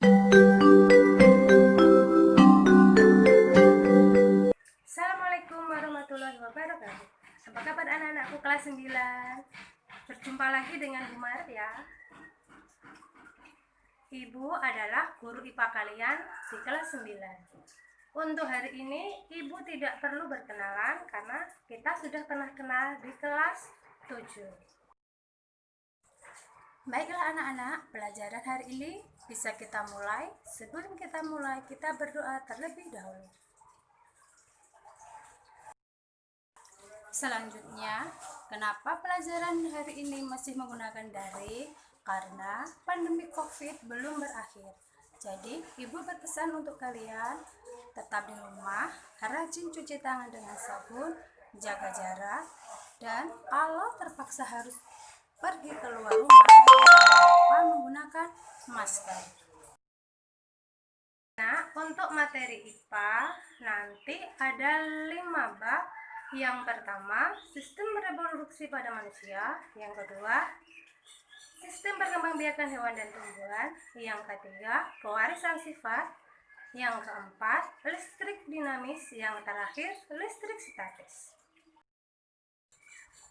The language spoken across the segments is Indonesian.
Assalamualaikum warahmatullahi wabarakatuh. Apa kabar anak-anakku kelas 9? Berjumpa lagi dengan Bu Maret ya. Ibu adalah guru IPA kalian di kelas 9. Untuk hari ini Ibu tidak perlu berkenalan karena kita sudah pernah kenal di kelas 7. Baiklah anak-anak, pelajaran hari ini bisa kita mulai. Sebelum kita mulai, kita berdoa terlebih dahulu. Selanjutnya, kenapa pelajaran hari ini masih menggunakan daring? Karena pandemi COVID belum berakhir. Jadi, Ibu berpesan untuk kalian tetap di rumah, rajin cuci tangan dengan sabun, jaga jarak, dan kalau terpaksa harus pergi keluar rumah, jangan lupa menggunakan masker. Nah, untuk materi IPA nanti ada 5 bab. Yang pertama, sistem reproduksi pada manusia. Yang kedua, sistem perkembangbiakan hewan dan tumbuhan. Yang ketiga, pewarisan sifat. Yang keempat, listrik dinamis. Yang terakhir, listrik statis.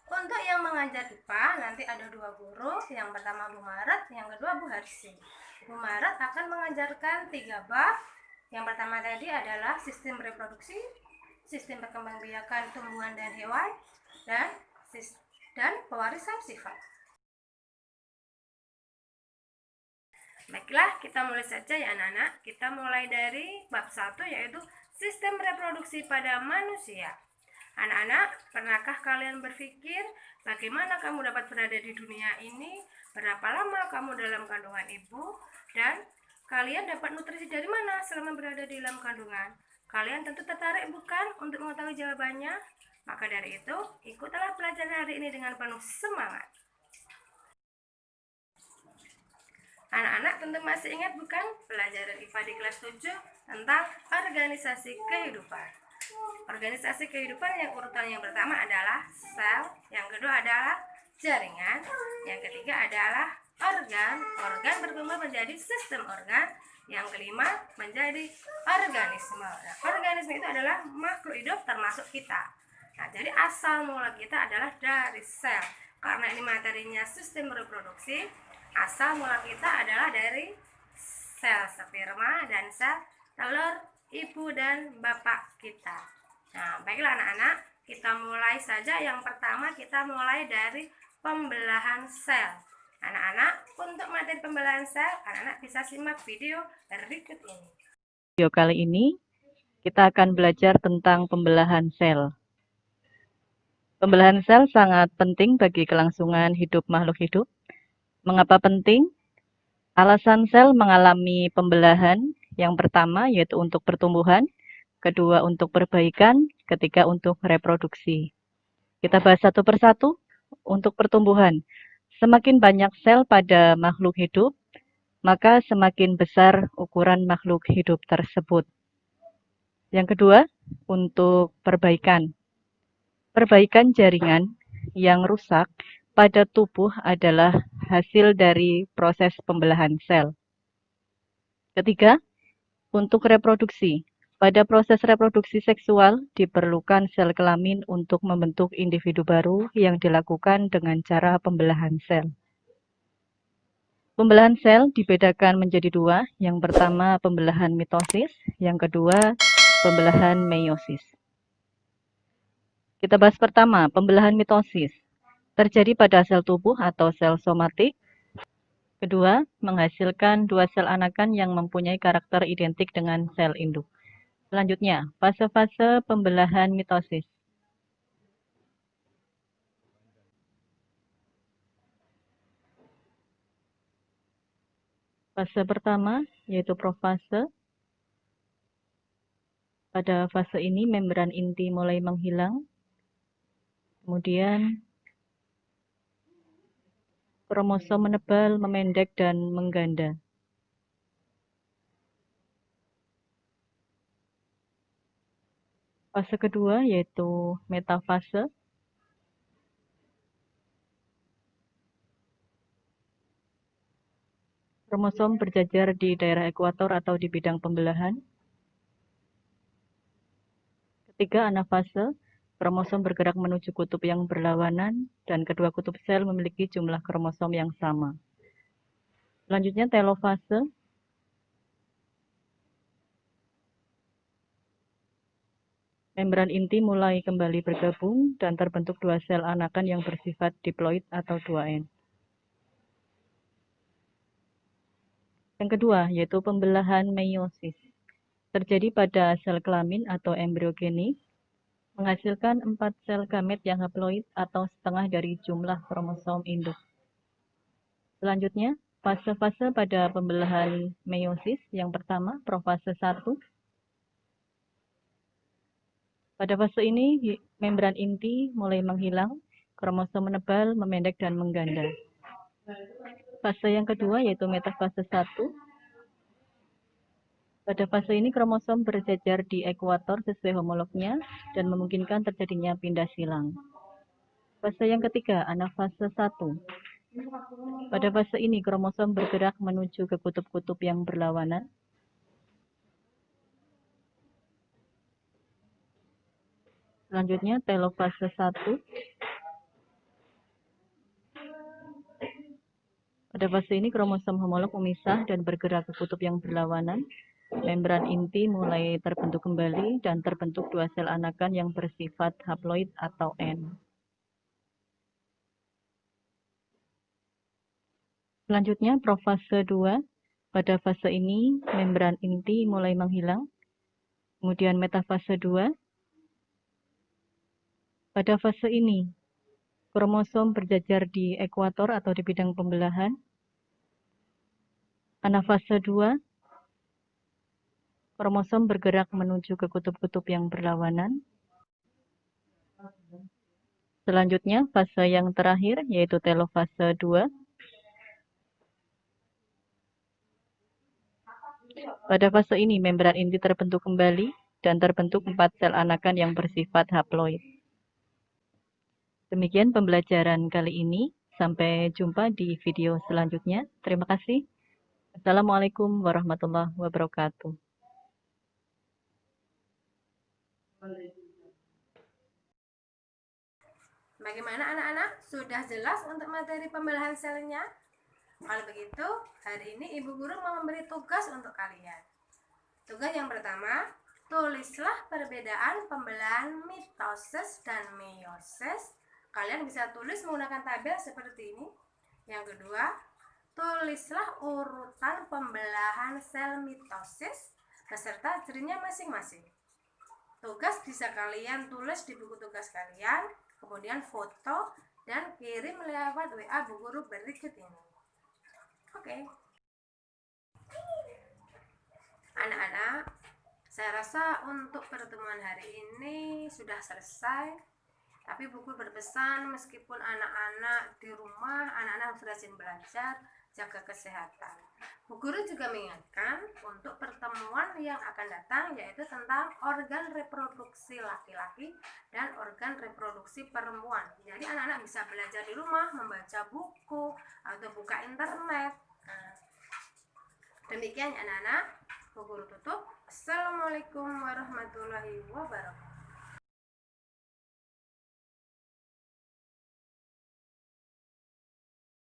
Untuk yang mengajar IPA nanti ada 2 guru. Yang pertama Bu Maret, yang kedua Bu Harsi. Bu Maret akan mengajarkan 3 bab. Yang pertama tadi adalah sistem reproduksi, sistem perkembangbiakan tumbuhan dan hewan, dan pewarisan sifat. Baiklah, kita mulai saja ya anak-anak. Kita mulai dari bab 1 yaitu sistem reproduksi pada manusia. Anak-anak, pernahkah kalian berpikir bagaimana kamu dapat berada di dunia ini? Berapa lama kamu dalam kandungan ibu? Dan kalian dapat nutrisi dari mana selama berada di dalam kandungan? Kalian tentu tertarik bukan untuk mengetahui jawabannya? Maka dari itu, ikutlah pelajaran hari ini dengan penuh semangat. Anak-anak tentu masih ingat bukan pelajaran IPA di kelas 7 tentang organisasi kehidupan. Organisasi kehidupan yang urutan yang pertama adalah sel, yang kedua adalah jaringan, yang ketiga adalah organ. Organ berkembang menjadi sistem organ, yang kelima menjadi organisme. Nah, organisme itu adalah makhluk hidup termasuk kita. Nah, jadi asal mula kita adalah dari sel. Karena ini materinya sistem reproduksi, asal mula kita adalah dari sel sperma dan sel telur ibu dan bapak kita. Nah, baiklah anak-anak, kita mulai saja. Yang pertama kita mulai dari pembelahan sel. Anak-anak, untuk materi pembelahan sel, anak-anak bisa simak video berikut ini. Video kali ini kita akan belajar tentang pembelahan sel. Pembelahan sel sangat penting bagi kelangsungan hidup makhluk hidup. Mengapa penting? Alasan sel mengalami pembelahan yang pertama yaitu untuk pertumbuhan, kedua untuk perbaikan, ketiga untuk reproduksi. Kita bahas satu persatu. Untuk pertumbuhan, semakin banyak sel pada makhluk hidup, maka semakin besar ukuran makhluk hidup tersebut. Yang kedua, untuk perbaikan. Perbaikan jaringan yang rusak pada tubuh adalah hasil dari proses pembelahan sel. Ketiga, untuk reproduksi. Pada proses reproduksi seksual diperlukan sel kelamin untuk membentuk individu baru yang dilakukan dengan cara pembelahan sel. Pembelahan sel dibedakan menjadi 2. Yang pertama pembelahan mitosis, yang kedua pembelahan meiosis. Kita bahas pertama, pembelahan mitosis. Terjadi pada sel tubuh atau sel somatik. Kedua, menghasilkan 2 sel anakan yang mempunyai karakter identik dengan sel induk. Selanjutnya, fase-fase pembelahan mitosis. Fase pertama yaitu profase. Pada fase ini membran inti mulai menghilang. Kemudian kromosom menebal, memendek, dan mengganda. Fase kedua yaitu metafase. Kromosom berjajar di daerah ekuator atau di bidang pembelahan. Ketiga, anafase. Kromosom bergerak menuju kutub yang berlawanan dan kedua kutub sel memiliki jumlah kromosom yang sama. Selanjutnya, telofase. Membran inti mulai kembali bergabung dan terbentuk dua sel anakan yang bersifat diploid atau 2N. Yang kedua, yaitu pembelahan meiosis. Terjadi pada sel kelamin atau embriogenik, menghasilkan 4 sel gamet yang haploid atau setengah dari jumlah kromosom induk. Selanjutnya, fase-fase pada pembelahan meiosis. Yang pertama, profase 1. Pada fase ini, membran inti mulai menghilang, kromosom menebal, memendek, dan mengganda. Fase yang kedua yaitu metafase 1. Pada fase ini kromosom berjajar di ekuator sesuai homolognya dan memungkinkan terjadinya pindah silang. Fase yang ketiga, anafase 1. Pada fase ini kromosom bergerak menuju ke kutub-kutub yang berlawanan. Selanjutnya, telofase 1. Pada fase ini kromosom homolog memisah dan bergerak ke kutub yang berlawanan. Membran inti mulai terbentuk kembali dan terbentuk dua sel anakan yang bersifat haploid atau N. Selanjutnya, profase 2. Pada fase ini, membran inti mulai menghilang. Kemudian metafase 2. Pada fase ini, kromosom berjajar di ekuator atau di bidang pembelahan. Anafase 2. Kromosom bergerak menuju ke kutub-kutub yang berlawanan. Selanjutnya, fase yang terakhir yaitu telofase 2. Pada fase ini, membran inti terbentuk kembali dan terbentuk 4 sel anakan yang bersifat haploid. Demikian pembelajaran kali ini. Sampai jumpa di video selanjutnya. Terima kasih. Assalamualaikum warahmatullahi wabarakatuh. Bagaimana anak-anak? Sudah jelas untuk materi pembelahan selnya? Kalau begitu, hari ini Ibu Guru mau memberi tugas untuk kalian. Tugas yang pertama, tulislah perbedaan pembelahan mitosis dan meiosis. Kalian bisa tulis menggunakan tabel seperti ini. Yang kedua, tulislah urutan pembelahan sel mitosis beserta cirinya masing-masing. Tugas bisa kalian tulis di buku tugas kalian, kemudian foto dan kirim lewat WA Bu Guru berikut ini. Oke. Anak-anak, saya rasa untuk pertemuan hari ini sudah selesai. Tapi Bu Guru berpesan meskipun anak-anak di rumah, anak-anak harus rajin belajar, jaga kesehatan. Bu Guru juga mengingatkan untuk pertemuan yang akan datang yaitu tentang organ reproduksi laki-laki dan organ reproduksi perempuan. Jadi anak-anak bisa belajar di rumah, membaca buku atau buka internet. Demikian anak-anak, Bu Guru tutup. Assalamualaikum warahmatullahi wabarakatuh.